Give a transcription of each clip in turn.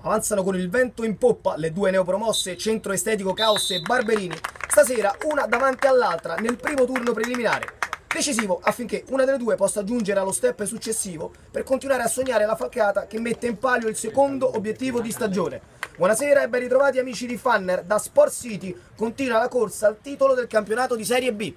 Avanzano con il vento in poppa le due neopromosse Centro Estetico Caos e Barberini, stasera una davanti all'altra nel primo turno preliminare, decisivo affinché una delle due possa giungere allo step successivo per continuare a sognare la falcata che mette in palio il secondo obiettivo di stagione. Buonasera e ben ritrovati amici di Funner, da Sport City continua la corsa al titolo del campionato di Serie B.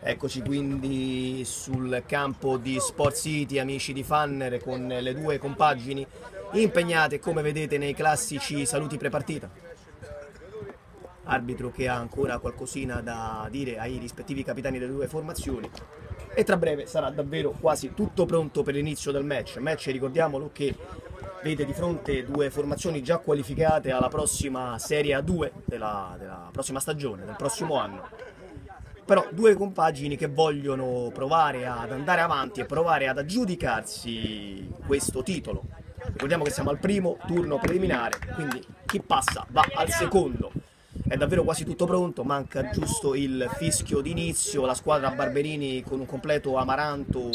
Eccoci quindi sul campo di Sport City, amici di Funner, con le due compagini impegnate come vedete nei classici saluti prepartita. Arbitro che ha ancora qualcosina da dire ai rispettivi capitani delle due formazioni e tra breve sarà davvero quasi tutto pronto per l'inizio del match. Match, ricordiamolo, che vede di fronte due formazioni già qualificate alla prossima Serie A2 della prossima stagione, del prossimo anno. Però due compagini che vogliono provare ad andare avanti e provare ad aggiudicarsi questo titolo. Ricordiamo che siamo al primo turno preliminare, quindi chi passa va al secondo. È davvero quasi tutto pronto, manca giusto il fischio d'inizio, la squadra Barberini con un completo Amaranto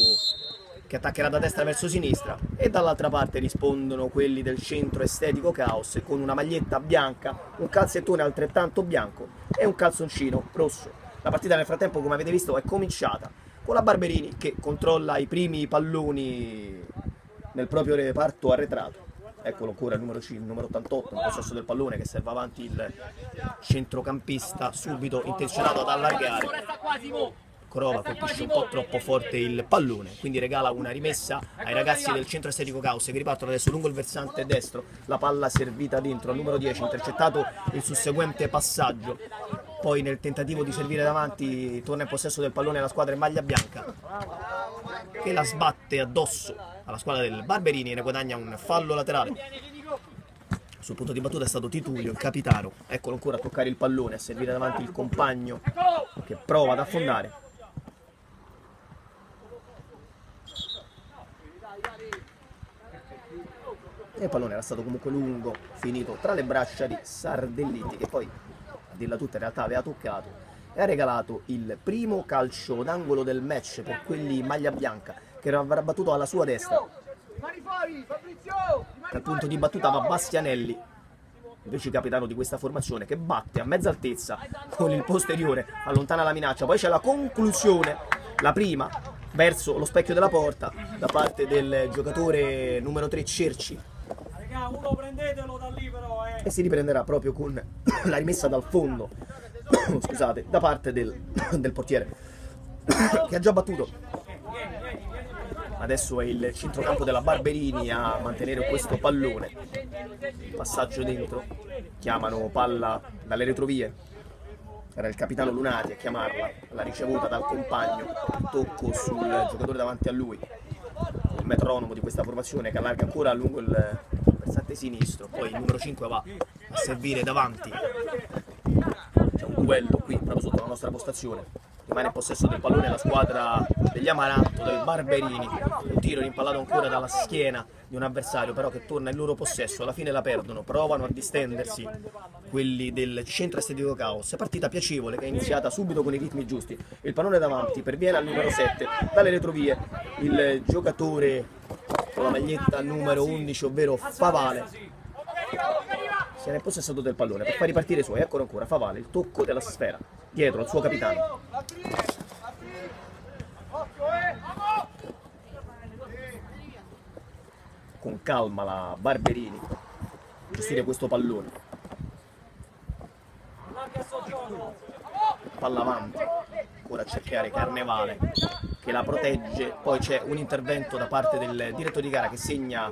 che attaccherà da destra verso sinistra e dall'altra parte rispondono quelli del Centro Estetico Caos con una maglietta bianca, un calzettone altrettanto bianco e un calzoncino rosso. La partita nel frattempo, come avete visto, è cominciata con la Barberini che controlla i primi palloni nel proprio reparto arretrato. Eccolo ancora il numero 88 in possesso del pallone, che serve avanti il centrocampista, subito intenzionato ad allargare. Crova colpisce un po' troppo forte il pallone, quindi regala una rimessa ai ragazzi del Centro Estetico Caos che ripartono adesso lungo il versante destro. La palla servita dentro al numero 10, intercettato il susseguente passaggio. Poi nel tentativo di servire davanti torna in possesso del pallone la squadra in maglia bianca che la sbatte addosso alla squadra del Barberini e ne guadagna un fallo laterale. Sul punto di battuta è stato Titulio, il capitano. Eccolo ancora a toccare il pallone, a servire davanti il compagno che prova ad affondare. E il pallone era stato comunque lungo, finito tra le braccia di Sardelliti, che poi a dirla tutta in realtà aveva toccato e ha regalato il primo calcio d'angolo del match per quelli in maglia bianca, che avrà battuto alla sua destra. Dal punto di battuta va Bastianelli, invece capitano di questa formazione, che batte a mezza altezza con il posteriore, allontana la minaccia. Poi c'è la conclusione, la prima verso lo specchio della porta da parte del giocatore numero 3 Cerci, e si riprenderà proprio con la rimessa dal fondo scusate, da parte del portiere che ha già battuto. Adesso è il centrocampo della Barberini a mantenere questo pallone. Passaggio dentro, chiamano palla dalle retrovie. Era il capitano Lunati a chiamarla, la ricevuta dal compagno, tocco sul giocatore davanti a lui. Il metronomo di questa formazione che allarga ancora lungo il versante sinistro, poi il numero 5 va a servire davanti. C'è un duello qui proprio sotto la nostra postazione. Rimane in possesso del pallone la squadra degli Amaranto, del Barberini. Un tiro rimpallato ancora dalla schiena di un avversario, però che torna in loro possesso. Alla fine la perdono, provano a distendersi quelli del Centro Estetico Caos. Partita piacevole che è iniziata subito con i ritmi giusti. Il pallone davanti perviene al numero 7, dalle retrovie il giocatore con la maglietta numero 11, ovvero Favale. Si era impossessato del pallone per far ripartire i suoi. Eccolo ancora Favale, il tocco della sfera dietro al suo capitano. Con calma la Barberini gestire questo pallone. Palla avanti, ancora a cercare Carnevale che la protegge. Poi c'è un intervento da parte del direttore di gara che segna,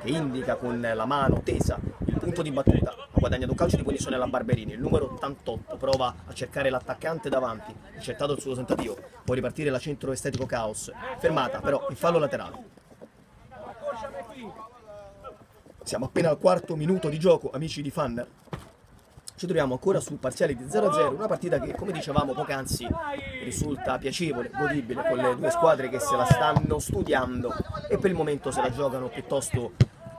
che indica con la mano tesa il punto di battuta. Ha guadagnato un calcio di punizione alla Barberini. Il numero 88 prova a cercare l'attaccante davanti, accettato il suo tentativo, può ripartire la Centro Estetico Caos, fermata però in fallo laterale. Siamo appena al quarto minuto di gioco, amici di Funner. ci troviamo ancora su parziale di 0-0, una partita che, come dicevamo poc'anzi, risulta piacevole, godibile, con le due squadre che se la stanno studiando e per il momento se la giocano piuttosto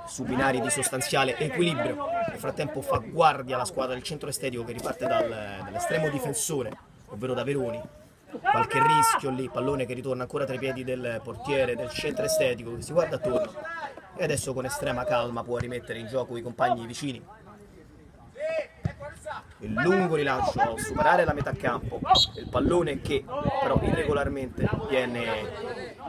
su binari di sostanziale equilibrio. Nel frattempo fa guardia la squadra del centro estetico che riparte dall'estremo difensore, ovvero da Veroni. Qualche rischio lì, pallone che ritorna ancora tra i piedi del portiere del centro estetico che si guarda attorno e adesso con estrema calma può rimettere in gioco i compagni vicini. Il lungo rilancio a superare la metà campo, il pallone che però irregolarmente viene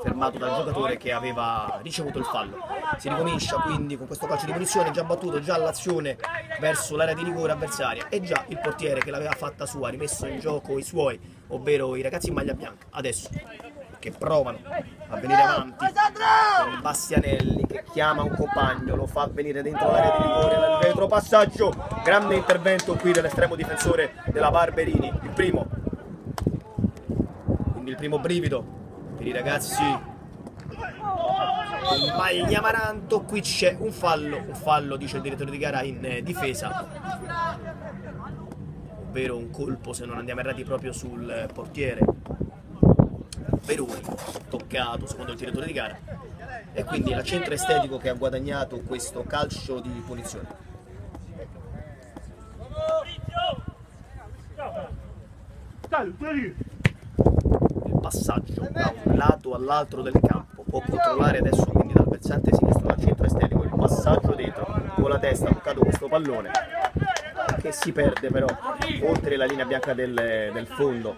fermato dal giocatore che aveva ricevuto il fallo. Si ricomincia quindi con questo calcio di punizione, già battuto, già l'azione verso l'area di rigore avversaria e già il portiere che l'aveva fatta sua ha rimesso in gioco i suoi, ovvero i ragazzi in maglia bianca. Adesso che provano a venire avanti con Bastianelli che chiama un compagno, lo fa venire dentro l'area di rigore, nel retropassaggio, grande intervento qui dell'estremo difensore della Barberini, il primo brivido per i ragazzi in maglia amaranto. Qui c'è un fallo dice il direttore di gara in difesa, ovvero un colpo, se non andiamo errati, proprio sul portiere Veroni, toccato secondo il direttore di gara, e quindi la centro estetico che ha guadagnato questo calcio di punizione. Il passaggio da un lato all'altro del campo, può controllare adesso quindi dal versante sinistro dal centro estetico il passaggio dentro, con la testa ha toccato questo pallone che si perde però oltre la linea bianca del fondo.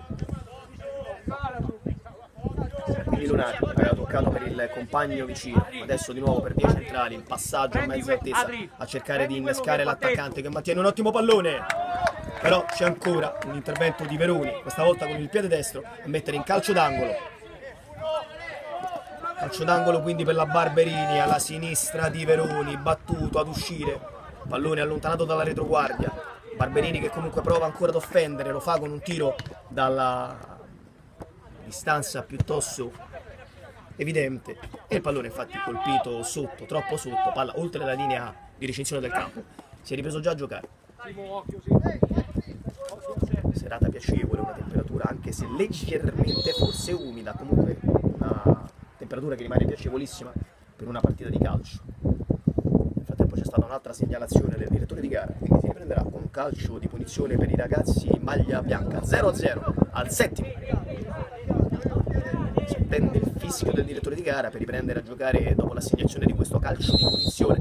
Quindi Lunati aveva toccato per il compagno vicino, adesso di nuovo per via centrali il passaggio a mezza altezza a cercare di innescare l'attaccante che mantiene un ottimo pallone, però c'è ancora un intervento di Veroni, questa volta con il piede destro a mettere in calcio d'angolo. Calcio d'angolo quindi per la Barberini, alla sinistra di Veroni, battuto ad uscire, pallone allontanato dalla retroguardia. Barberini che comunque prova ancora ad offendere, lo fa con un tiro dalla distanza piuttosto evidente e il pallone infatti colpito sotto, troppo sotto, palla oltre la linea di recinzione del campo. Si è ripreso già a giocare. Serata piacevole, una temperatura anche se leggermente forse umida, comunque una temperatura che rimane piacevolissima per una partita di calcio. Nel frattempo c'è stata un'altra segnalazione del direttore di gara, quindi si riprenderà con un calcio di punizione per i ragazzi in maglia bianca. 0-0 al settimo. Si attende il fischio del direttore di gara per riprendere a giocare dopo l'assegnazione di questo calcio di punizione.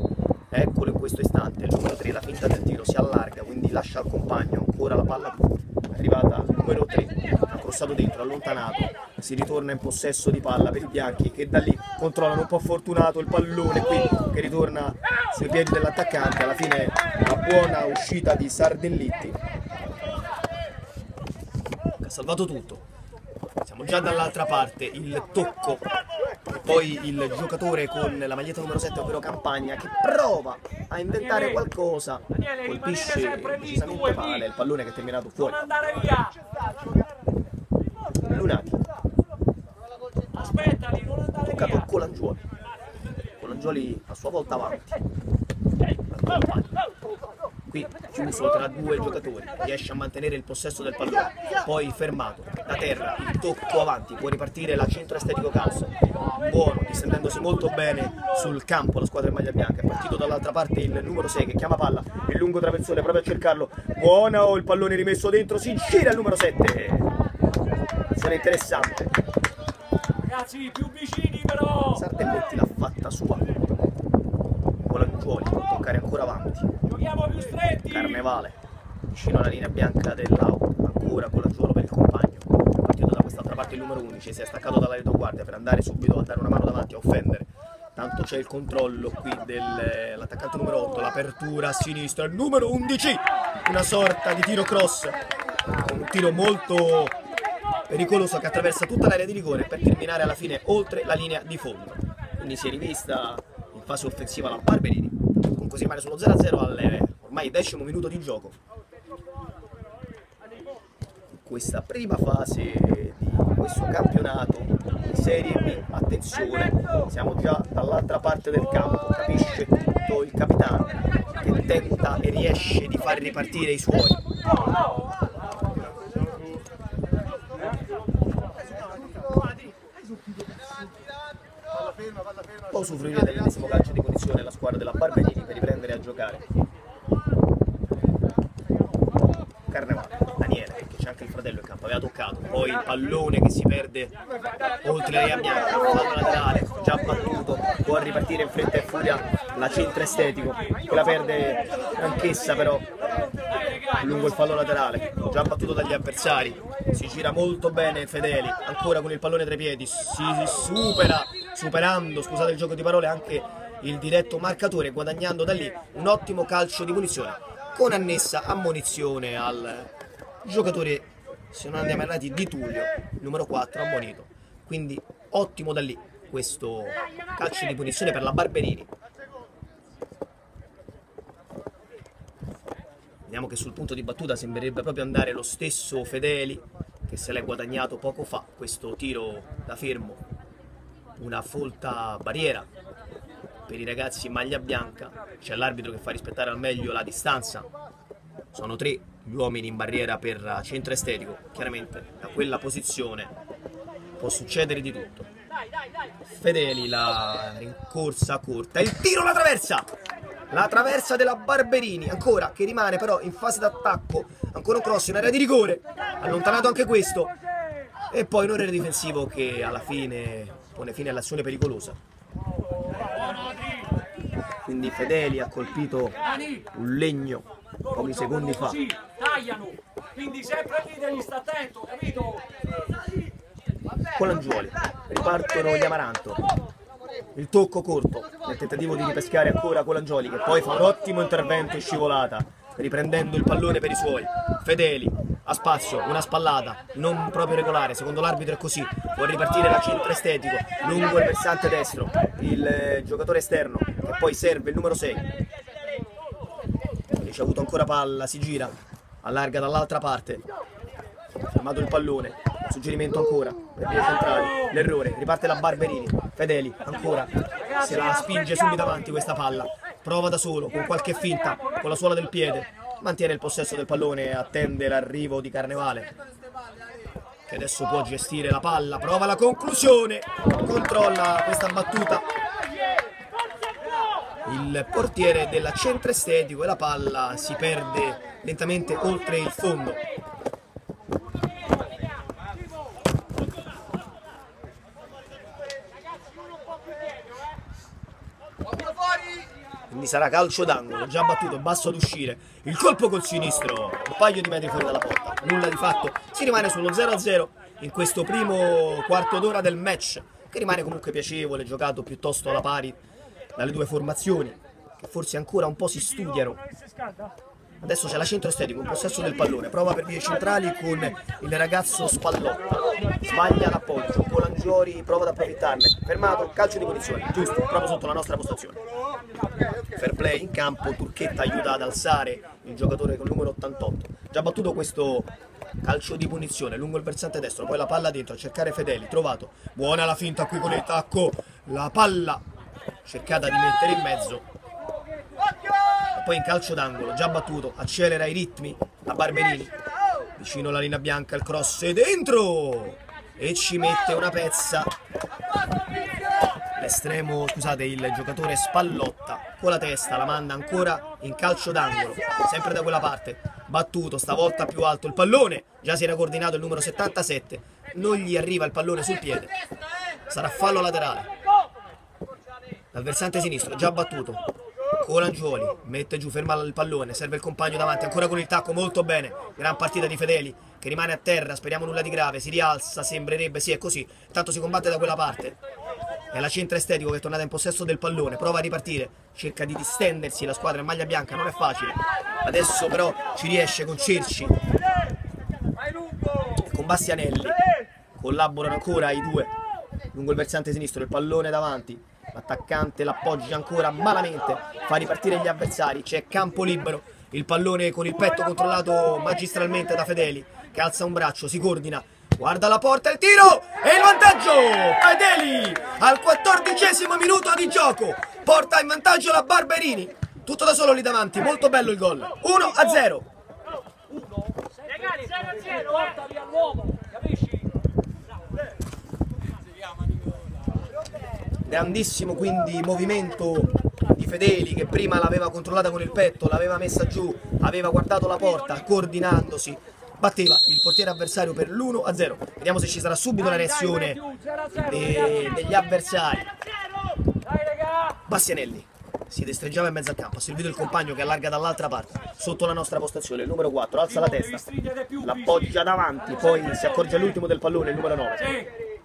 Eccolo in questo istante, il numero 3, la finta del tiro, si allarga, quindi lascia al compagno ancora la palla arrivata al numero 3, ha crossato dentro, allontanato, si ritorna in possesso di palla per i bianchi che da lì controllano un po' fortunato il pallone qui che ritorna sui piedi dell'attaccante, alla fine una buona uscita di Sardellitti che ha salvato tutto. Siamo già dall'altra parte, il tocco e poi il giocatore con la maglietta numero 7, ovvero Campagna, che prova a inventare qualcosa, colpisce decisamente male il pallone che è terminato fuori. Lunati, toccato Colangioli a sua volta avanti. Qui chiuso tra due giocatori, riesce a mantenere il possesso del pallone, poi fermato da terra, il tocco avanti, può ripartire la centro estetico calcio, buono, distendendosi molto bene sul campo la squadra in maglia bianca. È partito dall'altra parte il numero 6 che chiama palla, il lungo traversone, proprio a cercarlo, buona, il pallone rimesso dentro, si gira il numero 7, azione interessante, ragazzi più vicini però. Sardelletti l'ha fatta sua, Colangioli può toccare ancora avanti, Giochiamo più stretti. Carnevale vicino alla linea bianca dell'auto, ancora Colangiolo per il compagno, è partito da quest'altra parte il numero 11, si è staccato dalla retroguardia per andare subito a dare una mano davanti a offendere, tanto c'è il controllo qui dell'attaccante numero 8, l'apertura a sinistra, il numero 11, una sorta di tiro cross, con un tiro molto pericoloso che attraversa tutta l'area di rigore per terminare alla fine oltre la linea di fondo. Quindi si è rivista in fase offensiva la Barberini, con così rimane solo 0-0 al ormai 10° minuto di gioco. questa prima fase di questo campionato di Serie B. Attenzione, siamo già dall'altra parte del campo, capisce tutto il capitano che tenta e riesce di far ripartire i suoi. Può usufruire dell'ennesimo calcio di punizione la squadra della Barberini per riprendere a giocare. Carnevale, Daniele, che c'è anche il fratello in campo, aveva toccato, poi il pallone che si perde oltre la linea bianca, fallo laterale, già battuto, può ripartire in fretta e furia la centro estetico, che la perde anch'essa però lungo il fallo laterale, già battuto dagli avversari, si gira molto bene Fedeli, ancora con il pallone tra i piedi, si superando, scusate il gioco di parole, anche il diretto marcatore, guadagnando da lì un ottimo calcio di punizione, con annessa ammonizione al giocatore, se non andiamo errati, Di Tullio, numero 4, ammonito. Quindi ottimo da lì questo calcio di punizione per la Barberini. Vediamo che sul punto di battuta sembrerebbe proprio andare lo stesso Fedeli, che se l'è guadagnato poco fa, questo tiro da fermo, una folta barriera per i ragazzi in maglia bianca. C'è l'arbitro che fa rispettare al meglio la distanza, sono 3 gli uomini in barriera per centro estetico, chiaramente da quella posizione può succedere di tutto. Fedeli, la rincorsa corta, il tiro alla traversa! La traversa della Barberini, ancora, che rimane però in fase d'attacco, ancora un cross in area di rigore, allontanato anche questo, e poi un errore difensivo che alla fine pone fine all'azione pericolosa. Quindi Fedeli ha colpito un legno pochi secondi fa. Tagliano, quindi sempre lì devi stare attento, capito? Colangioli, ripartono gli Amaranto, il tocco corto nel tentativo di ripescare ancora Colangioli, che poi fa un ottimo intervento in scivolata riprendendo il pallone per i suoi. Fedeli ha spazio, una spallata non proprio regolare, secondo l'arbitro è così, può ripartire la centro estetico lungo il versante destro, il giocatore esterno che poi serve il numero 6, ci ha avuto ancora palla, si gira, allarga dall'altra parte, fermato il pallone, suggerimento ancora per vie centrali, l'errore, riparte la Barberini, Fedeli ancora, se la spinge subito avanti questa palla, prova da solo, con qualche finta, con la suola del piede, mantiene il possesso del pallone e attende l'arrivo di Carnevale, che adesso può gestire la palla, prova la conclusione, controlla questa battuta il portiere della centro estetico e la palla si perde lentamente oltre il fondo. Quindi sarà calcio d'angolo, già battuto, basso ad uscire, il colpo col sinistro, un paio di metri fuori dalla porta, nulla di fatto, si rimane sullo 0-0 in questo primo quarto d'ora del match, che rimane comunque piacevole, giocato piuttosto alla pari dalle due formazioni, che forse ancora un po' si studiano. Adesso c'è la centro estetico, un possesso del pallone, prova per vie centrali con il ragazzo Spallotta, sbaglia l'appoggio, Colangioli prova ad approfittarne, fermato, calcio di punizione, giusto, proprio sotto la nostra postazione. Fair play in campo, Turchetta aiuta ad alzare il giocatore con il numero 88. Già battuto questo calcio di punizione lungo il versante destro, poi la palla dentro a cercare Fedeli, trovato, buona la finta qui con il tacco, la palla cercata di mettere in mezzo. E poi in calcio d'angolo, già battuto, accelera i ritmi la Barberini, vicino alla linea bianca, il cross è dentro e ci mette una pezza l'estremo, scusate, il giocatore Spallotta con la testa, la manda ancora in calcio d'angolo, sempre da quella parte, battuto, stavolta più alto il pallone, già si era coordinato il numero 77, non gli arriva il pallone sul piede, sarà fallo laterale dal versante sinistro, già battuto, Colangioli mette giù, ferma il pallone, serve il compagno davanti, ancora con il tacco, molto bene, gran partita di Fedeli che rimane a terra, speriamo nulla di grave, si rialza, sembrerebbe, sì è così, tanto si combatte da quella parte. È la centro estetico che è tornata in possesso del pallone, prova a ripartire, cerca di distendersi la squadra in maglia bianca, non è facile. Adesso però ci riesce con Cerci e con Bastianelli, collaborano ancora i due lungo il versante sinistro, il pallone davanti, l'attaccante l'appoggia ancora malamente, fa ripartire gli avversari, c'è campo libero, il pallone con il petto controllato magistralmente da Fedeli, che alza un braccio, si coordina, guarda la porta, il tiro e il vantaggio! Fedeli al 14° minuto di gioco porta in vantaggio la Barberini, tutto da solo lì davanti, molto bello il gol, 1-0. Portali all'uomo, capisci? Grandissimo quindi movimento di Fedeli, che prima l'aveva controllata con il petto, l'aveva messa giù, aveva guardato la porta, coordinandosi, batteva il portiere avversario per l'1-0. Vediamo se ci sarà subito la reazione degli avversari. Bastianelli si destreggiava in mezzo al campo, ha servito il compagno che allarga dall'altra parte, sotto la nostra postazione, il numero 4, alza la testa, l'appoggia davanti, poi si accorge all'ultimo del pallone, il numero 9.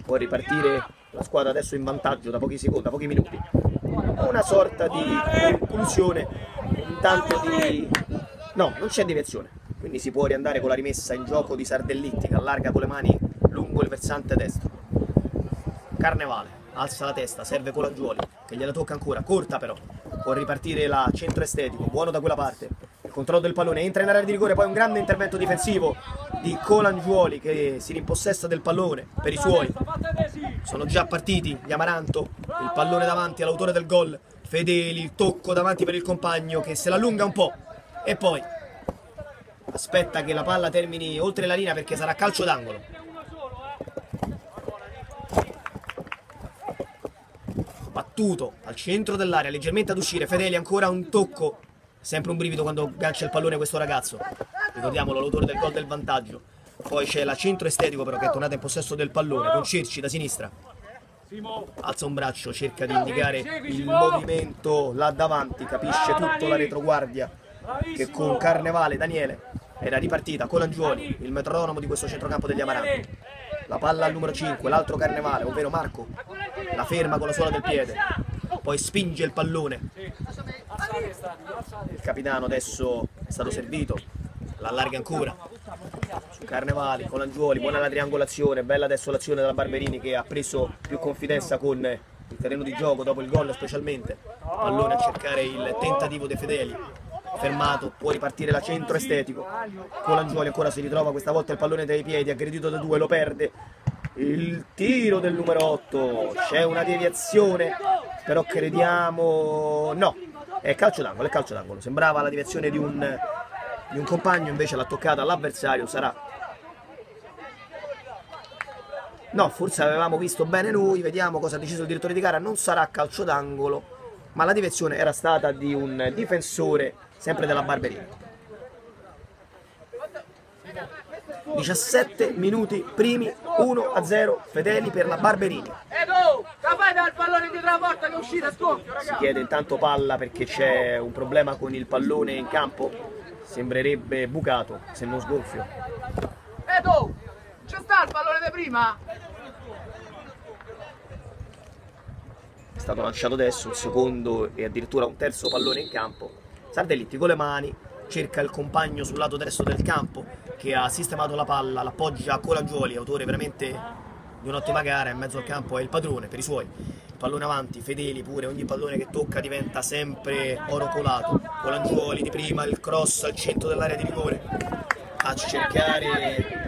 Può ripartire la squadra adesso in vantaggio da pochi secondi, da pochi minuti. Una sorta di conclusione, intanto di... no, non c'è deviazione, quindi si può riandare con la rimessa in gioco di Sardellitti, che allarga con le mani lungo il versante destro. Carnevale alza la testa, serve Colangiuoli, che gliela tocca ancora, corta però, può ripartire la centro estetico, buono da quella parte, il controllo del pallone, entra in area di rigore, poi un grande intervento difensivo di Colangiuoli che si rimpossessa del pallone per i suoi. Sono già partiti gli Amaranto, il pallone davanti all'autore del gol, Fedeli, il tocco davanti per il compagno che se la allunga un po' e poi aspetta che la palla termini oltre la linea perché sarà calcio d'angolo. Battuto al centro dell'area, leggermente ad uscire, Fedeli ancora un tocco, sempre un brivido quando gancia il pallone questo ragazzo, ricordiamolo, l'autore del gol del vantaggio. Poi c'è la centro estetico però che è tornata in possesso del pallone con Cerci da sinistra, alza un braccio, cerca di indicare il movimento là davanti, capisce tutto la retroguardia che con Carnevale, Daniele, era ripartita, Colangiuoli, il metronomo di questo centrocampo degli Amaranti. La palla al numero 5, l'altro Carnevale, ovvero Marco, la ferma con la suola del piede, poi spinge il pallone. Il capitano adesso è stato servito, l'allarga ancora su Carnevale, Colangiuoli, buona la triangolazione, bella adesso l'azione della Barberini che ha preso più confidenza con il terreno di gioco dopo il gol specialmente. Pallone a cercare il tentativo dei Fedeli, fermato, può ripartire la centro estetico, Colangiuoli ancora si ritrova questa volta il pallone dai piedi, aggredito da due, lo perde, il tiro del numero 8, c'è una deviazione, però crediamo, no, è calcio d'angolo, sembrava la deviazione di un compagno, invece l'ha toccata l'avversario, sarà, no, forse avevamo visto bene noi, vediamo cosa ha deciso il direttore di gara, non sarà calcio d'angolo, ma la deviazione era stata di un difensore sempre della Barberini. 17 minuti primi, 1-0 Fedeli per la Barberini. Si chiede intanto palla perché c'è un problema con il pallone in campo, sembrerebbe bucato se non sgonfio. Edo, c'è sta il pallone di prima? È stato lanciato adesso un secondo e addirittura un terzo pallone in campo. Sardellitti con le mani cerca il compagno sul lato destro del campo che ha sistemato la palla, l'appoggia a Colangiuoli, autore veramente di un'ottima gara, in mezzo al campo è il padrone per i suoi. Il pallone avanti, Fedeli pure, ogni pallone che tocca diventa sempre oro colato. Colangiuoli di prima, il cross al centro dell'area di rigore, a cercare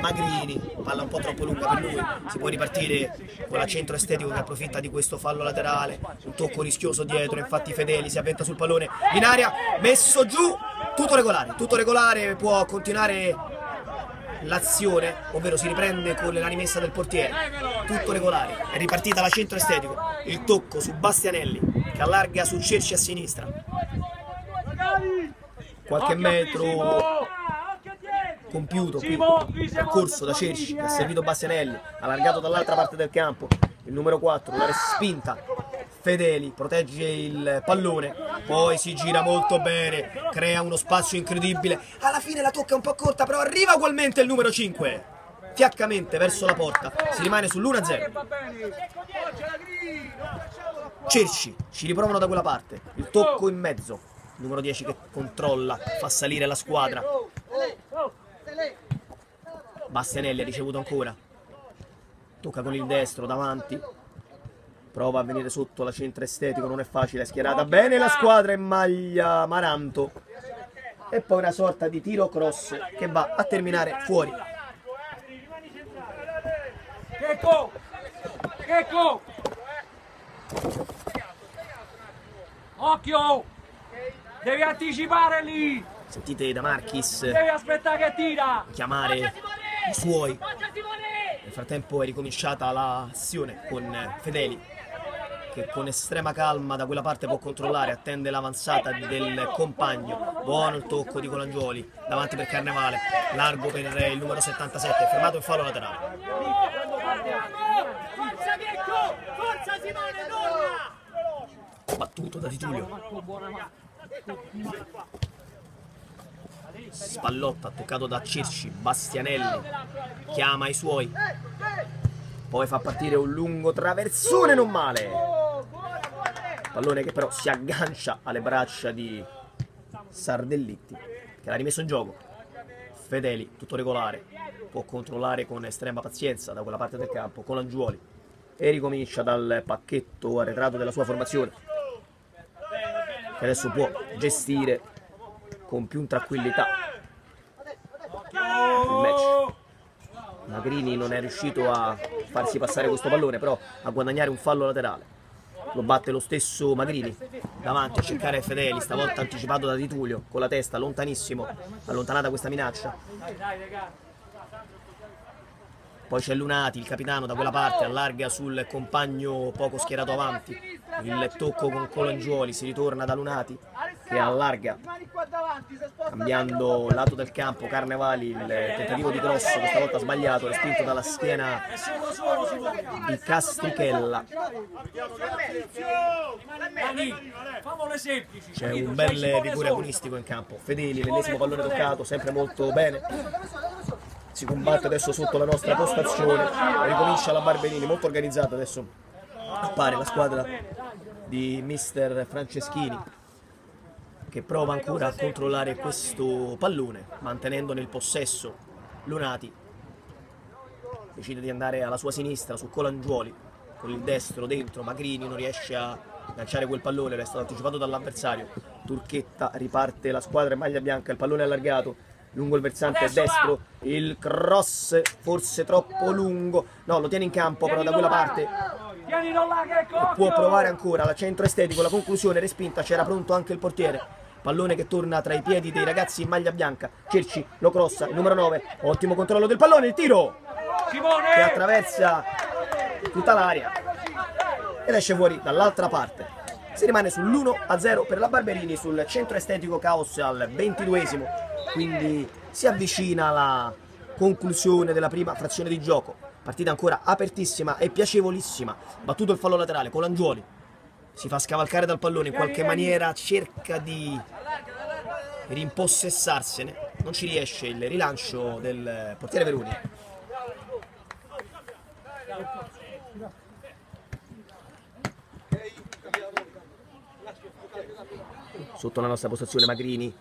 Magrini, palla un po' troppo lunga per lui, si può ripartire con la centro estetico che approfitta di questo fallo laterale, un tocco rischioso dietro, infatti Fedeli si avventa sul pallone in area, messo giù, tutto regolare, può continuare l'azione, ovvero si riprende con la rimessa del portiere, tutto regolare, è ripartita la centro estetico, il tocco su Bastianelli che allarga su Cerci a sinistra, qualche metro compiuto qui, percorso da Cerci che ha servito Bastianelli, allargato dall'altra parte del campo, il numero 4, la respinta, Fedeli protegge il pallone, poi si gira molto bene, crea uno spazio incredibile, alla fine la tocca un po' corta però arriva ugualmente il numero 5, fiaccamente verso la porta, si rimane sull'1-0. Cerci, ci riprovano da quella parte, il tocco in mezzo, il numero 10 che controlla, fa salire la squadra. Bastianelli ha ricevuto ancora, tocca con il destro davanti, prova a venire sotto la centro estetico, non è facile, è schierata bene la squadra in maglia Amaranto, e poi una sorta di tiro cross che va a terminare fuori. Checco! Checco! Occhio! Devi anticipare lì! Sentite Da Marchis Devi aspettare che tira! chiamare i suoi. Nel frattempo è ricominciata l'azione con Fedeli, che con estrema calma da quella parte può controllare, attende l'avanzata del compagno. Buono il tocco di Colangioli, davanti per Carnevale, largo per il numero 77, fermato in fallo laterale. Forza Checco! Forza Simone, torna! Battuto da Di Tullio. Spallotta, toccato da Circi, Bastianelli chiama i suoi, poi fa partire un lungo traversone non male, pallone che però si aggancia alle braccia di Sardellitti, che l'ha rimesso in gioco. Fedeli, tutto regolare, può controllare con estrema pazienza da quella parte del campo Colangioli e ricomincia dal pacchetto arretrato della sua formazione, che adesso può gestire con più tranquillità il match. Magrini non è riuscito a farsi passare questo pallone, però a guadagnare un fallo laterale. Lo batte lo stesso Magrini, davanti a cercare Fedeli, stavolta anticipato da Di Tullio, con la testa lontanissimo, allontanata questa minaccia. Poi c'è Lunati, il capitano, da quella parte, allarga sul compagno poco schierato avanti. Il tocco con Colangioli, si ritorna da Lunati, che allarga, cambiando lato del campo. Carnevali, il tentativo di cross, questa volta sbagliato, respinto dalla schiena di Castrichella. C'è un bel vigore agonistico in campo. Fedeli, l'ennesimo pallone toccato, sempre molto bene. Si combatte adesso sotto la nostra postazione, ricomincia la Barberini, molto organizzata. Adesso appare la squadra di mister Franceschini, che prova ancora a controllare questo pallone, mantenendo nel possesso Lunati. Decide di andare alla sua sinistra su Colangioli, con il destro dentro. Magrini non riesce a lanciare quel pallone, resta anticipato dall'avversario. Turchetta, riparte la squadra in maglia bianca, il pallone allargato lungo il versante destro, il cross forse troppo lungo, no, lo tiene in campo però da quella parte e può provare ancora la centro estetico, la conclusione respinta, c'era pronto anche il portiere. Pallone che torna tra i piedi dei ragazzi in maglia bianca. Cerci lo crossa, il numero 9, ottimo controllo del pallone, il tiro che attraversa tutta l'area ed esce fuori dall'altra parte. Si rimane sull'1-0 per la Barberini sul centro estetico Caos al 22esimo. Quindi si avvicina la conclusione della prima frazione di gioco. Partita ancora apertissima e piacevolissima. Battuto il fallo laterale, Colangioli si fa scavalcare dal pallone, in qualche maniera cerca di rimpossessarsene, non ci riesce. Il rilancio del portiere Veroni. Sotto la nostra postazione Magrini,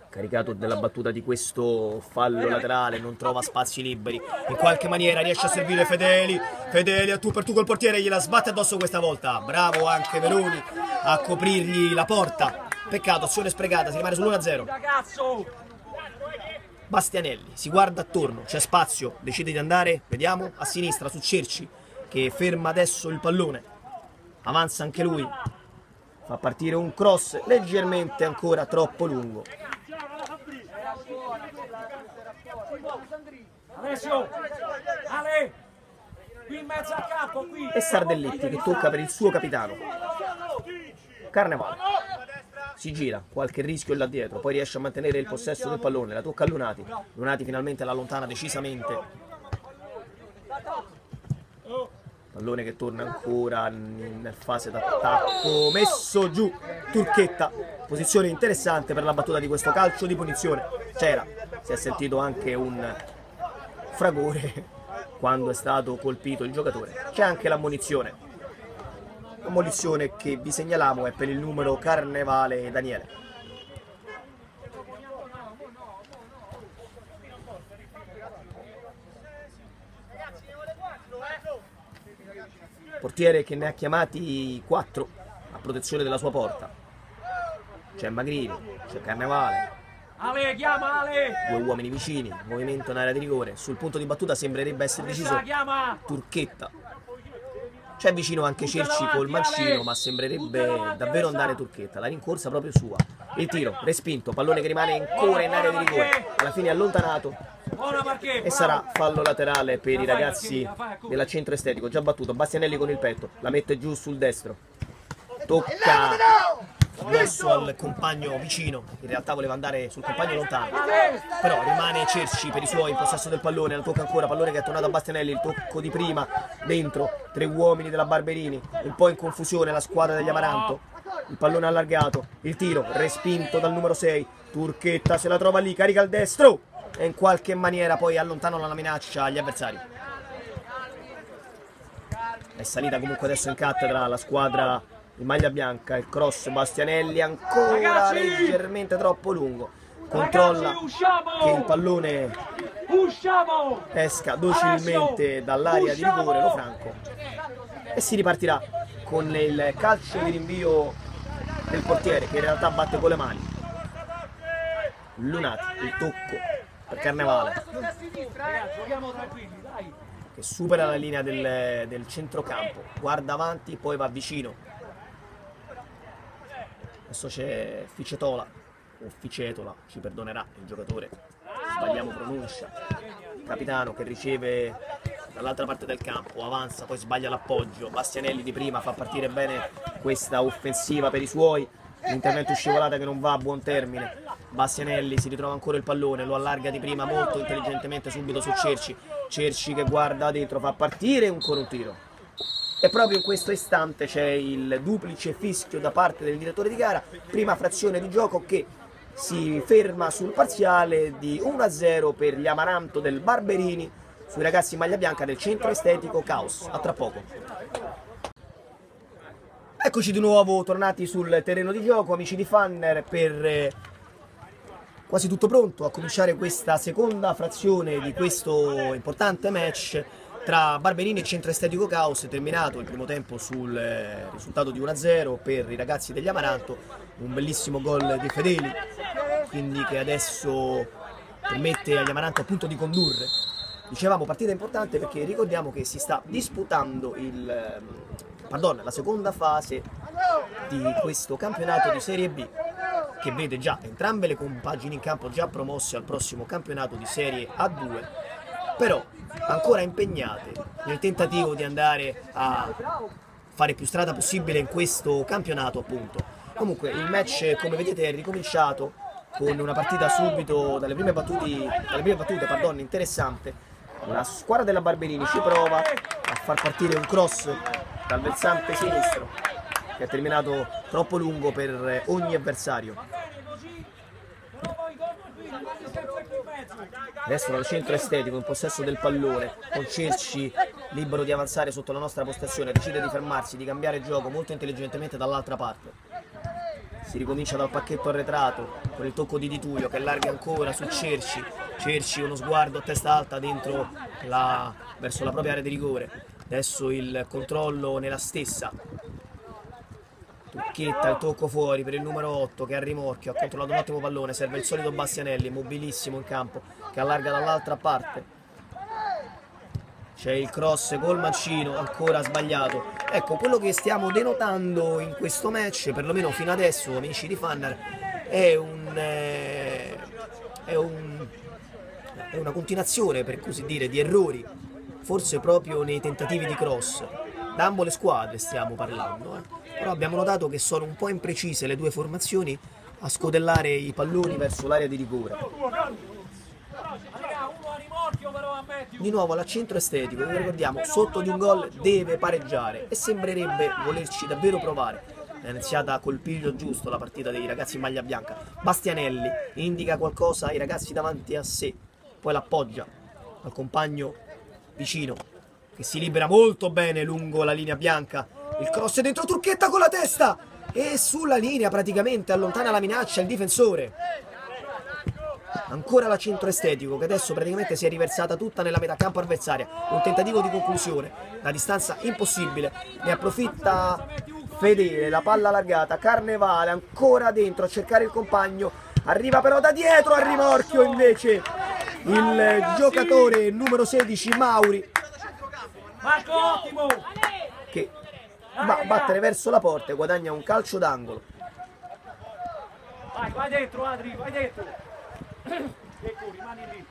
caricato della battuta di questo fallo laterale, non trova spazi liberi, in qualche maniera riesce a servire Fedeli. Fedeli a tu per tu col portiere, gliela sbatte addosso questa volta. Bravo anche Veroni a coprirgli la porta. Peccato, azione sprecata, si rimane sull'1-0. Bastianelli si guarda attorno, c'è spazio, decide di andare, vediamo, a sinistra su Cerci, che ferma adesso il pallone. Avanza anche lui, fa partire un cross leggermente ancora troppo lungo. Alessio, Ale, qui in mezzo al campo, qui. E Sardellitti che tocca per il suo capitano. Carnevale si gira, qualche rischio là dietro, poi riesce a mantenere il possesso del pallone, la tocca a Lunati. Lunati finalmente la allontana decisamente. Pallone che torna ancora in fase d'attacco, messo giù Turchetta. Posizione interessante per la battuta di questo calcio di punizione. C'era, si è sentito anche un fragore quando è stato colpito il giocatore. C'è anche l'ammonizione. L'ammonizione che vi segnalamo è per il numero Carnevale Daniele. Portiere che ne ha chiamati 4 a protezione della sua porta. C'è Magrini, c'è Carnevale, Ale, chiama Ale! Due uomini vicini, movimento in area di rigore. Sul punto di battuta sembrerebbe essere deciso Chiama! Turchetta. C'è vicino anche Cerci col mancino, ma sembrerebbe davvero andare Turchetta. La rincorsa proprio sua. Il tiro, respinto, pallone che rimane ancora in area di rigore. Alla fine allontanato. E sarà fallo laterale per i ragazzi della centro estetico. Già battuto, Bastianelli con il petto. La mette giù sul destro. Tocca adesso al compagno vicino. In realtà voleva andare sul compagno lontano. Però rimane Cerci per i suoi in possesso del pallone. La tocca ancora, pallone che è tornato a Bastianelli. Il tocco di prima dentro. Tre uomini della Barberini. Un po' in confusione la squadra degli Amaranto. Il pallone allargato. Il tiro respinto dal numero 6. Turchetta se la trova lì, carica al destro. E in qualche maniera poi allontanano la minaccia agli avversari. È salita comunque adesso in cattedra la squadra in maglia bianca. Il cross, Bastianelli ancora leggermente troppo lungo. Controlla che il pallone esca docilmente dall'area di rigore, lo franco. E si ripartirà con il calcio di rinvio del portiere, che in realtà batte con le mani. Lunati, il tocco per Carnevale, che supera la linea del centrocampo, guarda avanti, poi va vicino. Adesso c'è Ficetola o Ficetola, ci perdonerà il giocatore, sbagliamo pronuncia. Il capitano che riceve dall'altra parte del campo, avanza, poi sbaglia l'appoggio. Bastianelli di prima fa partire bene questa offensiva per i suoi. L'intervento scivolata che non va a buon termine. Bastianelli si ritrova ancora il pallone, lo allarga di prima molto intelligentemente subito su Cerci. Cerci che guarda dentro, fa partire ancora un tiro. E proprio in questo istante c'è il duplice fischio da parte del direttore di gara. Prima frazione di gioco che si ferma sul parziale di 1-0 per gli Amaranto del Barberini sui ragazzi in maglia bianca del centro estetico Caos. A tra poco. Eccoci di nuovo tornati sul terreno di gioco, amici di Fanner, per quasi tutto pronto a cominciare questa seconda frazione di questo importante match tra Barberini e centro estetico Caos. Terminato il primo tempo sul risultato di 1-0 per i ragazzi degli Amaranto, un bellissimo gol di Fedeli, quindi che adesso permette agli Amaranto appunto di condurre. Dicevamo partita importante perché ricordiamo che si sta disputando la seconda fase di questo campionato di Serie B, che vede già entrambe le compagini in campo già promosse al prossimo campionato di Serie A2, però ancora impegnate nel tentativo di andare a fare più strada possibile in questo campionato appunto. Comunque il match, come vedete, è ricominciato con una partita subito dalle prime battute interessante. La squadra della Barberini ci prova a far partire un cross dal versante sinistro che è terminato troppo lungo per ogni avversario. Adesso dal centro estetico in possesso del pallone, con Cerci libero di avanzare sotto la nostra postazione, decide di fermarsi, di cambiare gioco molto intelligentemente dall'altra parte. Si ricomincia dal pacchetto arretrato con il tocco di Di Tullio che allarga ancora su Cerci. Cerci uno sguardo a testa alta dentro verso la propria area di rigore. Adesso il controllo nella stessa. Turchetta, il tocco fuori per il numero 8 che ha rimorchio, ha controllato un ottimo pallone, serve il solito Bastianelli, mobilissimo in campo, che allarga dall'altra parte. C'è il cross col mancino, ancora sbagliato. Ecco, quello che stiamo denotando in questo match, perlomeno fino adesso, amici di Fanner, è una continuazione, per così dire, di errori, forse proprio nei tentativi di cross. Da ambo le squadre stiamo parlando, Però abbiamo notato che sono un po' imprecise le due formazioni a scodellare i palloni verso l'area di rigore. Di nuovo alla centro estetico, vi ricordiamo, sotto di un gol deve pareggiare e sembrerebbe volerci davvero provare. È iniziata col piglio giusto la partita dei ragazzi in maglia bianca. Bastianelli indica qualcosa ai ragazzi davanti a sé, poi l'appoggia al compagno vicino che si libera molto bene lungo la linea bianca. Il cross dentro, Turchetta con la testa e sulla linea praticamente allontana la minaccia il difensore. Ancora la centro estetico che adesso praticamente si è riversata tutta nella metà campo avversaria. Un tentativo di conclusione, la distanza impossibile, ne approfitta Fedele, la palla allargata, Carnevale ancora dentro a cercare il compagno, arriva però da dietro, a rimorchio invece il giocatore numero 16 Mauri, Marco, ottimo! che va a battere verso la porta e guadagna un calcio d'angolo. Vai dentro Adri, vai dentro! Ecco, rimani lì.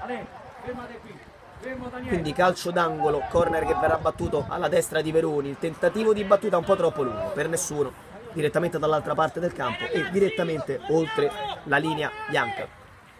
Ale, fermate qui. Fermo Daniele. Quindi calcio d'angolo, corner che verrà battuto alla destra di Veroni, il tentativo di battuta un po' troppo lungo per nessuno, direttamente dall'altra parte del campo e direttamente oltre la linea bianca.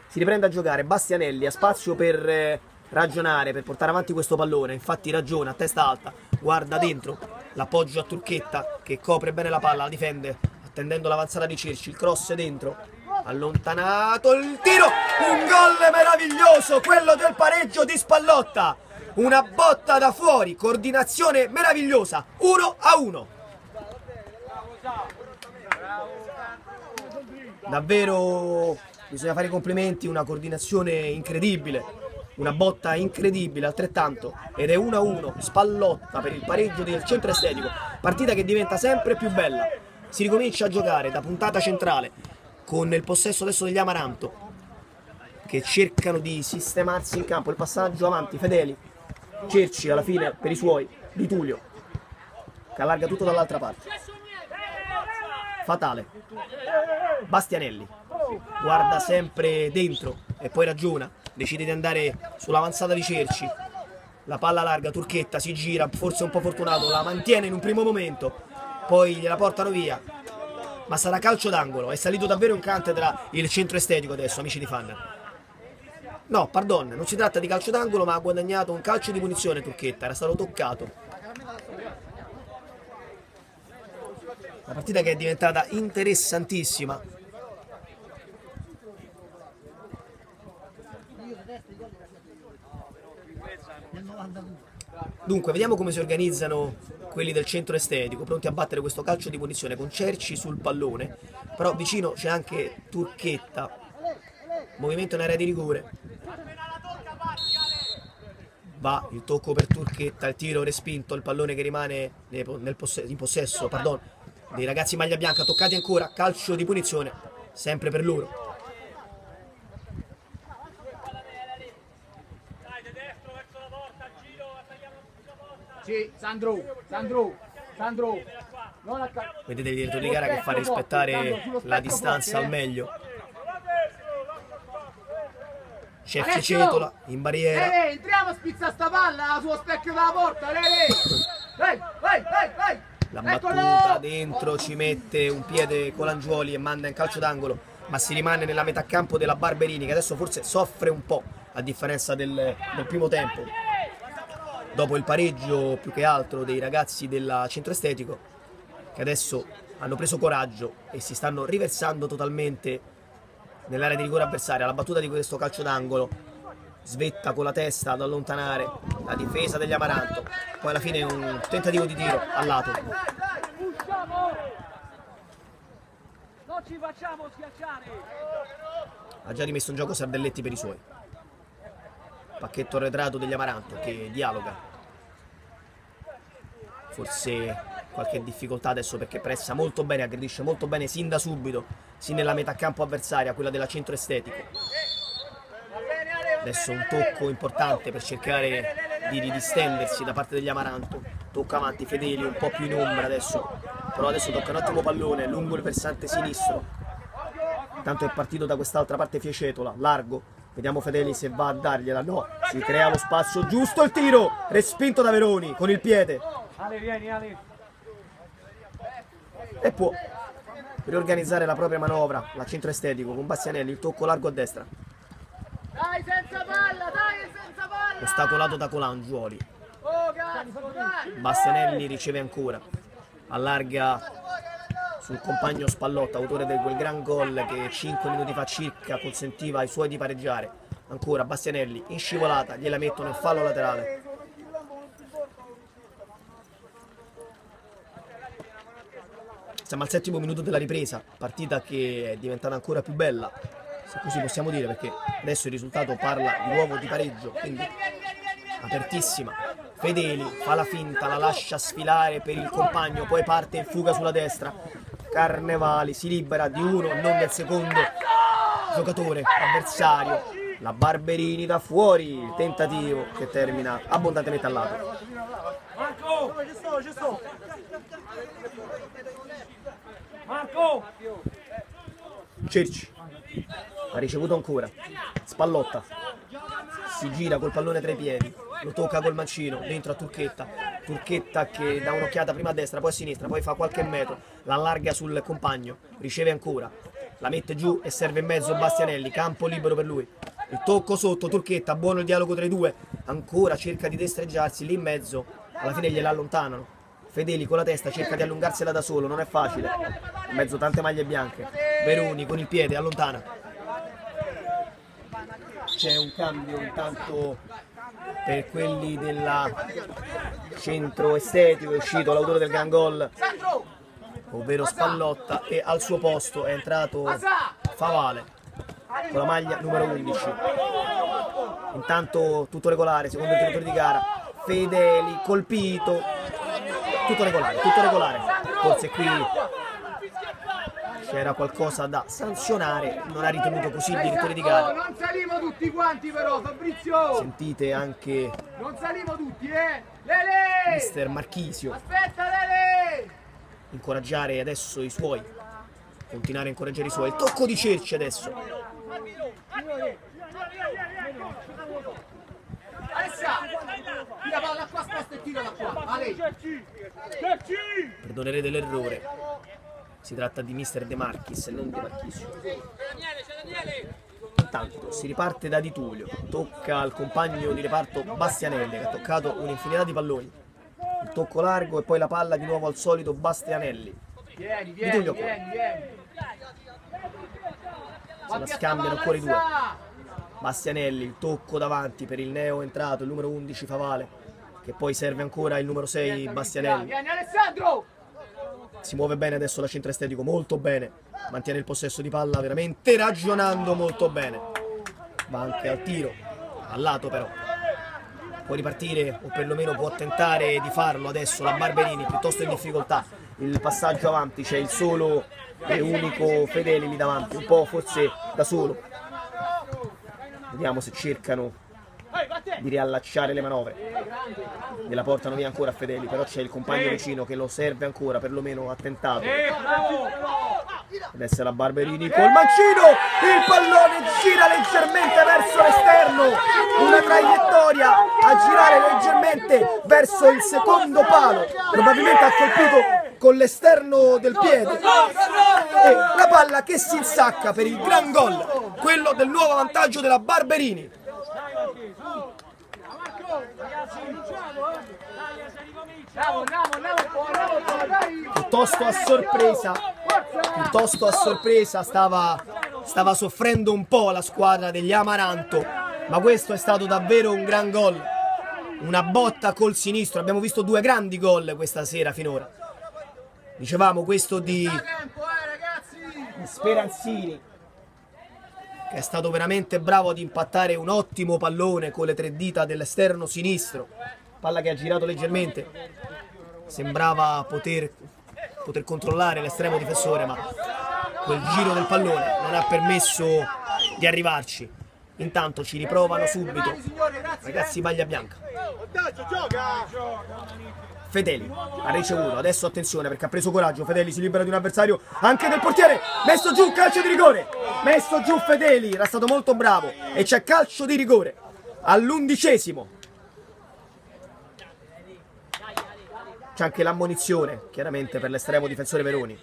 Si riprende a giocare, Bastianelli ha spazio per ragionare, per portare avanti questo pallone, infatti ragiona a testa alta, guarda dentro, l'appoggio a Turchetta che copre bene la palla, la difende attendendo l'avanzata di Cerci, il cross dentro, allontanato, il tiro, un gol meraviglioso, quello del pareggio di Spallotta, una botta da fuori, coordinazione meravigliosa, 1-1. Davvero bisogna fare i complimenti, una coordinazione incredibile, una botta incredibile altrettanto, ed è 1-1, Spallotta per il pareggio del centro estetico, partita che diventa sempre più bella, si ricomincia a giocare da puntata centrale con il possesso adesso degli Amaranto che cercano di sistemarsi in campo, il passaggio avanti, Fedeli, Cerci alla fine per i suoi, Di Tullio che allarga tutto dall'altra parte, fatale, Bastianelli guarda sempre dentro e poi ragiona, decide di andare sull'avanzata di Cerci, la palla larga, Turchetta si gira, forse un po' fortunato, la mantiene in un primo momento, poi gliela portano via, ma sarà calcio d'angolo, è salito davvero in cattedra il centro estetico adesso, amici di fan. No, pardon, non si tratta di calcio d'angolo, ma ha guadagnato un calcio di punizione Turchetta, era stato toccato. Una partita che è diventata interessantissima. Dunque, vediamo come si organizzano quelli del centro estetico, pronti a battere questo calcio di punizione con Cerci sul pallone, però vicino c'è anche Turchetta, movimento in area di rigore, va il tocco per Turchetta, il tiro respinto, il pallone che rimane in possesso dei ragazzi maglia bianca, toccati ancora, calcio di punizione sempre per loro. Sì, Sandro. Vedete il direttore di gara che fa rispettare la distanza al meglio. C'è Cetola in barriera. Entriamo, spizza sta palla al suo specchio dalla porta. Vai. La battuta dentro, ci mette un piede Colangiuoli e manda in calcio d'angolo, ma si rimane nella metà campo della Barberini, che adesso forse soffre un po' a differenza del primo tempo. Dopo il pareggio più che altro dei ragazzi del centro estetico, che adesso hanno preso coraggio e si stanno riversando totalmente nell'area di rigore avversaria. La battuta di questo calcio d'angolo, svetta con la testa ad allontanare la difesa degli Amaranto, poi alla fine un tentativo di tiro al lato. Non ci facciamo schiacciare. Ha già rimesso in gioco Sardelletti per i suoi. Pacchetto arretrato degli Amaranto che dialoga, forse qualche difficoltà adesso perché pressa molto bene, aggredisce molto bene sin da subito, sin nella metà campo avversaria, quella della centro estetico. Adesso un tocco importante per cercare di distendersi da parte degli Amaranto, tocca avanti Fedeli un po' più in ombra adesso, però adesso tocca un ottimo pallone lungo il versante sinistro, intanto è partito da quest'altra parte Fiecetola, largo. Vediamo Fedeli se va a dargliela, no, si crea lo spazio giusto, il tiro, respinto da Veroni con il piede. Ale, vieni, Ale. E può riorganizzare la propria manovra, la centro estetico, con Bastianelli, il tocco largo a destra. Dai, senza palla. Ostacolato da Colangiuoli. Oh, cazzo, dai. Bastianelli riceve ancora, allarga sul compagno Spallotta, autore di quel gran gol che 5 minuti fa circa consentiva ai suoi di pareggiare. Ancora Bastianelli in scivolata, gliela mettono in fallo laterale. Siamo al 7° minuto della ripresa, partita che è diventata ancora più bella, se così possiamo dire, perché adesso il risultato parla di nuovo di pareggio, quindi apertissima. Fedeli fa la finta, la lascia sfilare per il compagno, poi parte in fuga sulla destra. Carnevali si libera di uno, non del secondo, giocatore avversario. La Barberini da fuori, il tentativo che termina abbondantemente al lato. Marco! Marco! Cerci ha ricevuto ancora, Spallotta si gira col pallone tra i piedi, lo tocca col mancino dentro a Turchetta, Turchetta che dà un'occhiata prima a destra poi a sinistra, poi fa qualche metro, la allarga sul compagno, riceve ancora, la mette giù e serve in mezzo Bastianelli, campo libero per lui, il tocco sotto, Turchetta, buono il dialogo tra i due, ancora cerca di destreggiarsi lì in mezzo, alla fine gliela allontanano. Fedeli con la testa cerca di allungarsela da solo, non è facile, in mezzo tante maglie bianche, Veroni con il piede allontana. C'è un cambio intanto per quelli del centro estetico, è uscito l'autore del gran gol, ovvero Spallotta, e al suo posto è entrato Favale con la maglia numero 11. Intanto tutto regolare, secondo il direttore di gara, Fedeli colpito, tutto regolare, forse qui c'era qualcosa da sanzionare, non ha ritenuto così il direttore di gara. Non salimo tutti quanti però, Fabrizio! Sentite anche Non salimo tutti, Lele! mister Marchisio Aspetta, Lele! incoraggiare adesso i suoi, continuare a incoraggiare i suoi. Il tocco di Cerci adesso. Alessia! Tira palla qua, sposta e tira da qua. Ale! Perdonerete l'errore. Si tratta di mister De Marchis e non De Marchisio. Intanto si riparte da Di Tullio, tocca al compagno di reparto Bastianelli che ha toccato un'infinità di palloni. Il tocco largo e poi la palla di nuovo al solito Bastianelli. Vieni, Di Tullio vieni. se la scambiano ancora i due. Bastianelli, il tocco davanti per il neo entrato, il numero 11 Favale, che poi serve ancora il numero 6 Bastianelli. Vieni Alessandro! Si muove bene adesso la centro estetico, molto bene, mantiene il possesso di palla veramente ragionando molto bene, va anche al tiro, al lato però, può ripartire o perlomeno può tentare di farlo adesso la Barberini, piuttosto in difficoltà, il passaggio avanti, c'è il solo e unico Fedeli lì davanti, un po' forse da solo, vediamo se cercano di riallacciare le manovre, gliela portano via ancora a Fedeli, però c'è il compagno vicino che lo serve ancora, perlomeno ha tentato. Adesso è la Barberini col mancino, il pallone gira leggermente verso l'esterno, una traiettoria a girare leggermente verso il secondo palo, probabilmente ha colpito con l'esterno del piede, e la palla che si insacca per il gran gol, quello del nuovo vantaggio della Barberini. Piuttosto a sorpresa stava soffrendo un po' la squadra degli Amaranto, ma questo è stato davvero un gran gol, una botta col sinistro. Abbiamo visto due grandi gol questa sera finora, dicevamo questo di Speranzini, che è stato veramente bravo ad impattare un ottimo pallone con le tre dita dell'esterno sinistro, palla che ha girato leggermente, sembrava poter controllare l'estremo difensore, ma quel giro del pallone non ha permesso di arrivarci. Intanto ci riprovano subito ragazzi maglia bianca. Fedeli ha ricevuto, adesso attenzione perché ha preso coraggio, Fedeli si libera di un avversario, anche del portiere, messo giù, calcio di rigore, messo giù Fedeli, era stato molto bravo e c'è calcio di rigore all'11°. C'è anche l'ammonizione, chiaramente per l'estremo difensore Veroni.